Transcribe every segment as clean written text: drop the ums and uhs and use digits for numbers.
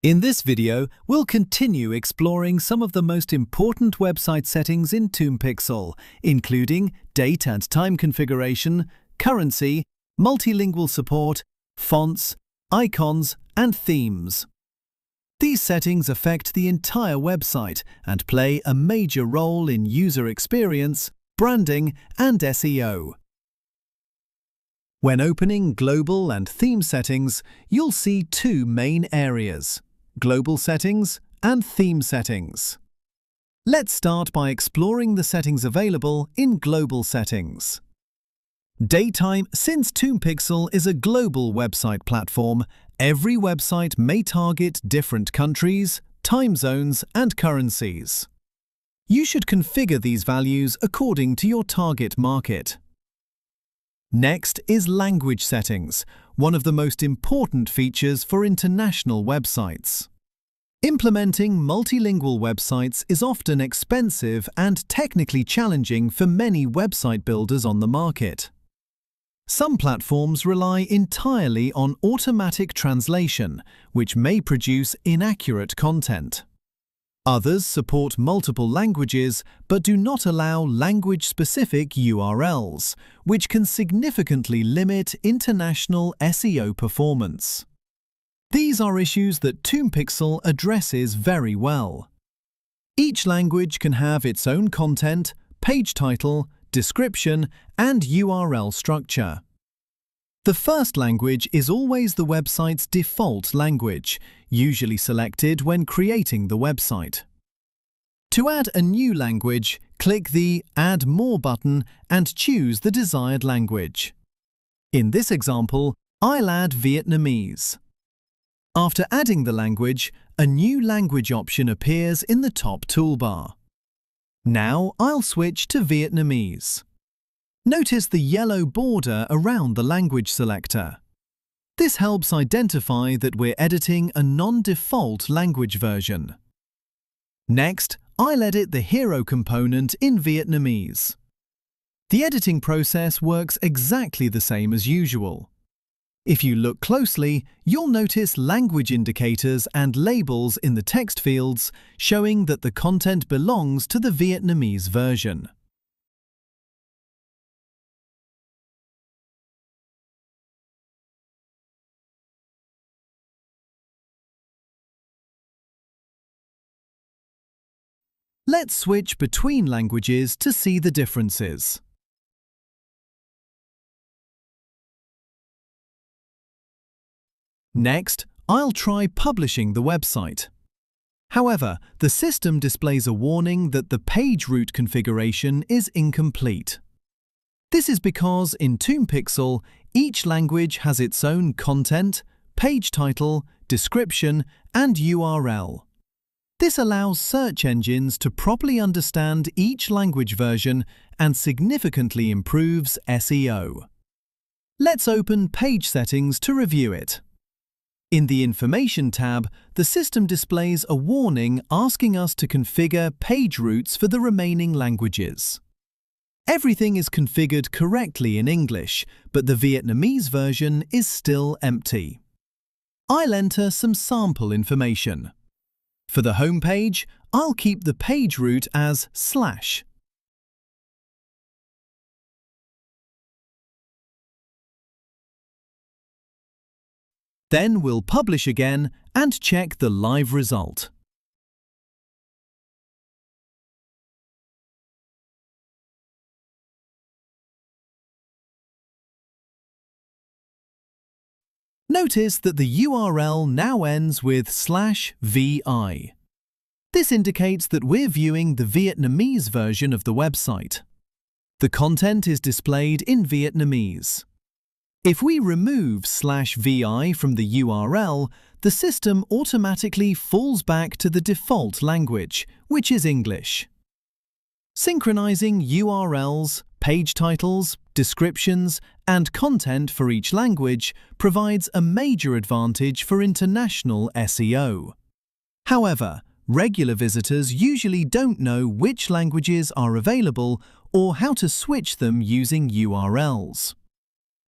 In this video, we'll continue exploring some of the most important website settings in Tumpixel, including date and time configuration, currency, multilingual support, fonts, icons, and themes. These settings affect the entire website and play a major role in user experience, branding, and SEO. When opening global and theme settings, you'll see two main areas: global settings and theme settings. Let's start by exploring the settings available in global settings. Daytime. Since Tumpixel is a global website platform, every website may target different countries, time zones, and currencies. You should configure these values according to your target market. Next is language settings, one of the most important features for international websites. Implementing multilingual websites is often expensive and technically challenging for many website builders on the market. Some platforms rely entirely on automatic translation, which may produce inaccurate content. Others support multiple languages but do not allow language-specific URLs, which can significantly limit international SEO performance. These are issues that Tumpixel addresses very well. Each language can have its own content, page title, description, and URL structure. The first language is always the website's default language, usually selected when creating the website. To add a new language, click the Add More button and choose the desired language. In this example, I'll add Vietnamese. After adding the language, a new language option appears in the top toolbar. Now I'll switch to Vietnamese. Notice the yellow border around the language selector. This helps identify that we're editing a non-default language version. Next, I'll edit the hero component in Vietnamese. The editing process works exactly the same as usual. If you look closely, you'll notice language indicators and labels in the text fields showing that the content belongs to the Vietnamese version. Let's switch between languages to see the differences. Next, I'll try publishing the website. However, the system displays a warning that the page route configuration is incomplete. This is because in Tumpixel, each language has its own content, page title, description, and URL. This allows search engines to properly understand each language version and significantly improves SEO. Let's open Page Settings to review it. In the Information tab, the system displays a warning asking us to configure page routes for the remaining languages. Everything is configured correctly in English, but the Vietnamese version is still empty. I'll enter some sample information. For the home page, I'll keep the page route as /. Then we'll publish again and check the live result. Notice that the URL now ends with /vi. This indicates that we're viewing the Vietnamese version of the website. The content is displayed in Vietnamese. If we remove /vi from the URL, the system automatically falls back to the default language, which is English. Synchronizing URLs, page titles, descriptions, and content for each language provides a major advantage for international SEO. However, regular visitors usually don't know which languages are available or how to switch them using URLs.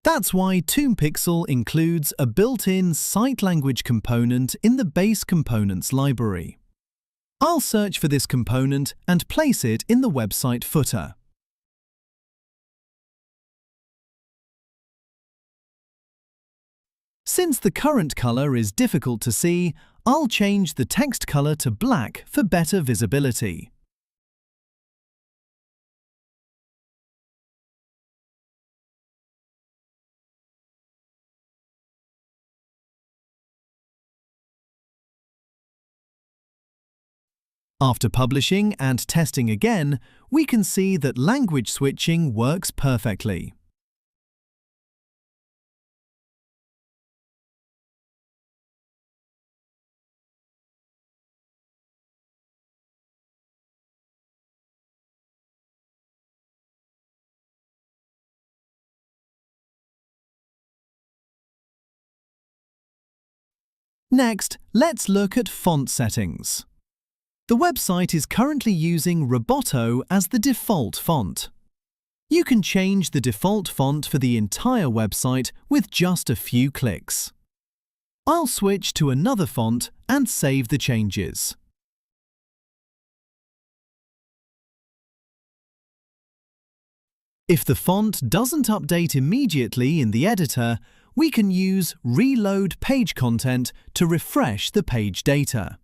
That's why Tumpixel includes a built-in site language component in the base components library. I'll search for this component and place it in the website footer. Since the current color is difficult to see, I'll change the text color to black for better visibility. After publishing and testing again, we can see that language switching works perfectly. Next, let's look at font settings. The website is currently using Roboto as the default font. You can change the default font for the entire website with just a few clicks. I'll switch to another font and save the changes. If the font doesn't update immediately in the editor, we can use Reload Page Content to refresh the page data.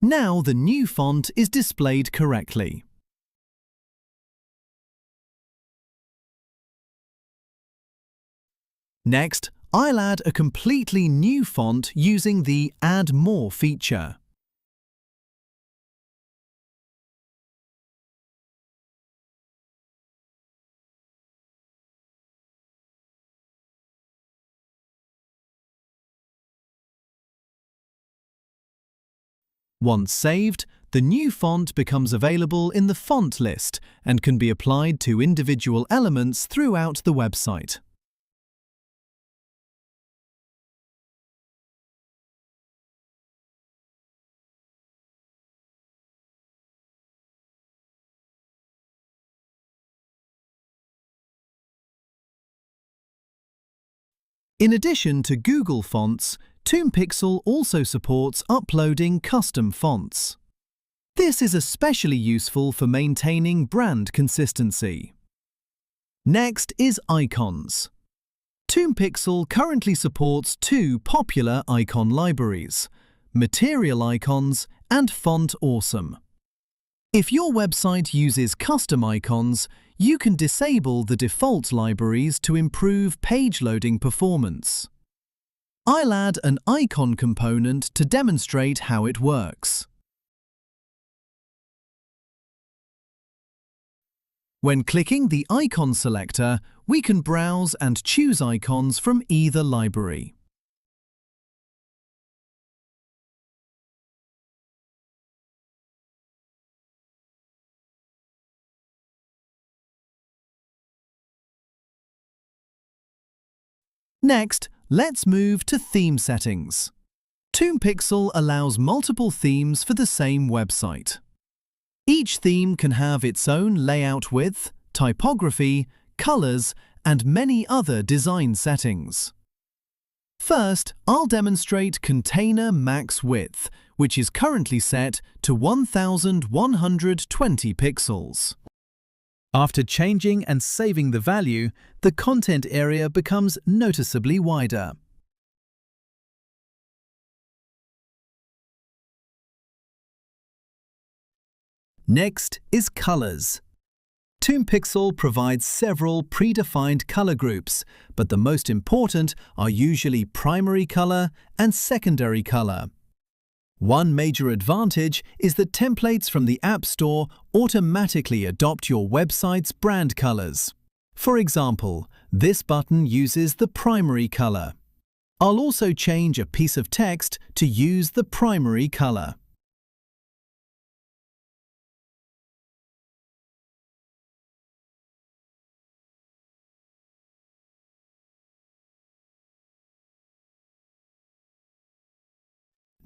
Now the new font is displayed correctly. Next, I'll add a completely new font using the Add More feature. Once saved, the new font becomes available in the font list and can be applied to individual elements throughout the website. In addition to Google Fonts, Tumpixel also supports uploading custom fonts. This is especially useful for maintaining brand consistency. Next is icons. Tumpixel currently supports two popular icon libraries, Material Icons and Font Awesome. If your website uses custom icons, you can disable the default libraries to improve page loading performance. I'll add an icon component to demonstrate how it works. When clicking the icon selector, we can browse and choose icons from either library. Next, let's move to theme settings. Tumpixel allows multiple themes for the same website. Each theme can have its own layout width, typography, colors, and many other design settings. First, I'll demonstrate Container Max Width, which is currently set to 1120 pixels. After changing and saving the value, the content area becomes noticeably wider. Next is colors. Tumpixel provides several predefined color groups, but the most important are usually primary color and secondary color. One major advantage is that templates from the App Store automatically adopt your website's brand colors. For example, this button uses the primary color. I'll also change a piece of text to use the primary color.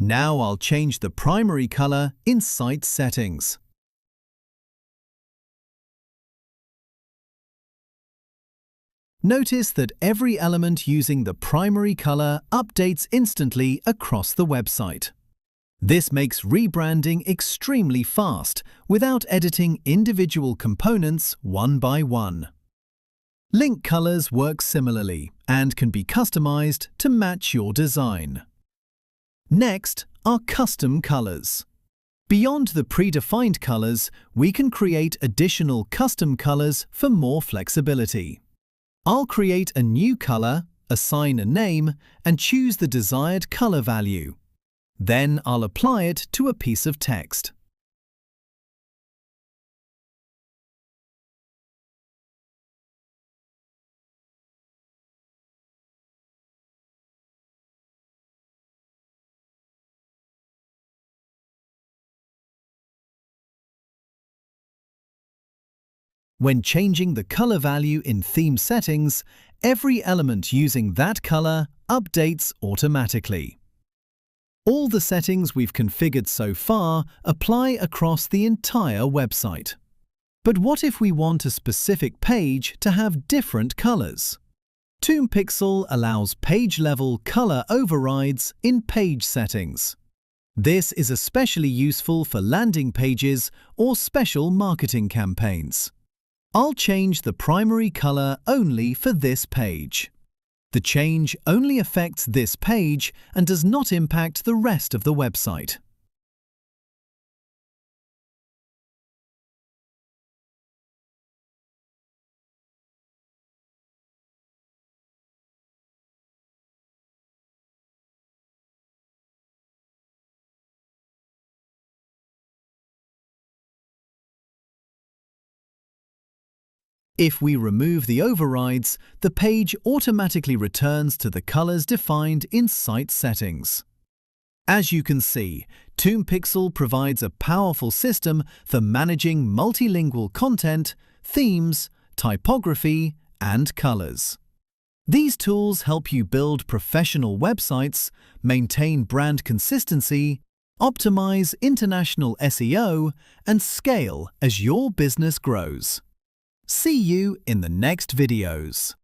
Now I'll change the primary color in Site Settings. Notice that every element using the primary color updates instantly across the website. This makes rebranding extremely fast without editing individual components one by one. Link colors work similarly and can be customized to match your design. Next are custom colors. Beyond the predefined colors, we can create additional custom colors for more flexibility. I'll create a new color, assign a name, and choose the desired color value. Then I'll apply it to a piece of text. When changing the color value in theme settings, every element using that color updates automatically. All the settings we've configured so far apply across the entire website. But what if we want a specific page to have different colors? Tumpixel allows page-level color overrides in page settings. This is especially useful for landing pages or special marketing campaigns. I'll change the primary color only for this page. The change only affects this page and does not impact the rest of the website. If we remove the overrides, the page automatically returns to the colors defined in site settings. As you can see, Tumpixel provides a powerful system for managing multilingual content, themes, typography, and colors. These tools help you build professional websites, maintain brand consistency, optimize international SEO, and scale as your business grows. See you in the next videos.